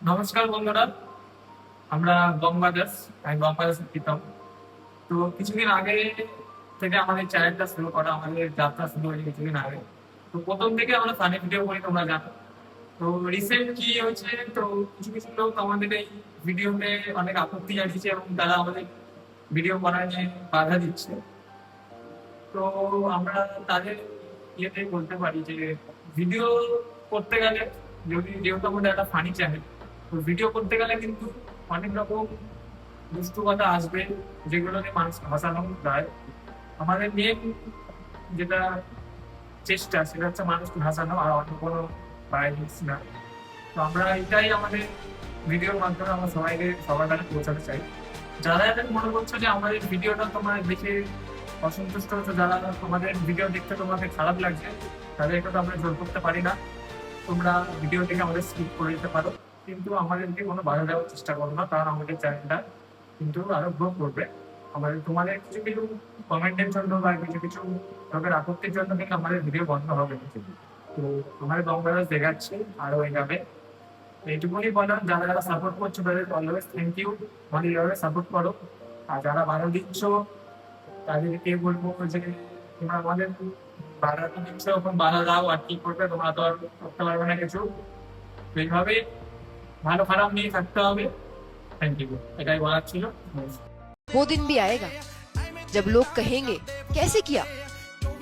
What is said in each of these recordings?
নমস্কার বন্ধুরা, আমরা বঙ্গবাজার, আমি বঙ্গবাজার প্রীতম। তো কিছুদিন আগে থেকে আমাদের চ্যানেলটা শুরু করা, আমাদের যাত্রা শুরু হয়েছে কিছুদিন আগে। তো প্রথম থেকে আমরা ফানি ভিডিও করি, তোমরা জানো। তো রিসেন্ট কি হয়েছে, তো কিছু কিছু লোক আমাদের এই ভিডিওতে অনেক আপত্তি জানিয়েছে এবং তারা আমাদের ভিডিও করার নিয়ে বাধা দিচ্ছে। তো আমরা তাদের ইয়েতে বলতে পারি যে ভিডিও করতে গেলে, যেহেতু আমাদের একটা ফানি চ্যানেল, তো ভিডিও করতে গেলে কিন্তু অনেক রকম দুষ্টু কথা আসবে, যেগুলোতে মানুষ হাসানো যায়। আমাদের মেন যেটা চেষ্টা সেটা হচ্ছে মানুষকে হাসানো, আর অন্য কোনো বাইরেন্স না। তো আমরা এটাই আমাদের ভিডিওর মাধ্যমে আমরা সবার কাছে পৌঁছাতে চাই। যারা যারা মনে করছো যে আমাদের ভিডিওটা তোমার দেখে অসন্তুষ্ট হচ্ছে, যারা তোমাদের ভিডিও দেখতে তোমাদের খারাপ লাগছে, তাদেরকে তো আমরা জোর করতে পারি না। তোমরা ভিডিও দেখে আমাদের স্কিপ করে দিতে পারো, কিন্তু আমাদেরকে কোনো বাধা দেওয়ার চেষ্টা করো না, কারণ আমাদের চ্যানেলটা কিন্তু আরো গ্রো করবে। তোমাদের কিছু কিছু কমেন্টের জন্য বা কিছু কিছু লোকের আপত্তির জন্য কিন্তু আমাদের ভিডিও বন্ধ হবে না। তো আমাদের বঙ্গবাজার দেখাচ্ছে আরো এগাবে। এইটুকুনি বলার, যারা যারা সাপোর্ট করছো তাদের অলওয়েজ থ্যাংক ইউ। আমাদের এইভাবে সাপোর্ট করো। আর যারা বাধা দিচ্ছ তাদেরকে বলবো যে তোমরা আমাদের বাধা তো দিচ্ছ, এখন বাধা দাও, আর কি করবে, তোমরা তো আর করতে পারবে না কিছু। তো এইভাবে ভালো খারাপ নিয়ে থাকতে হবে। থ্যাংক ইউ, এটাই বলার ছিল। वो दिन भी आएगा जब लोग कहेंगे कैसे किया,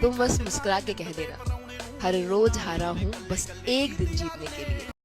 तुम बस मुस्कुरा के कह देना हर रोज हारा हूं बस एक दिन जीतने के लिए।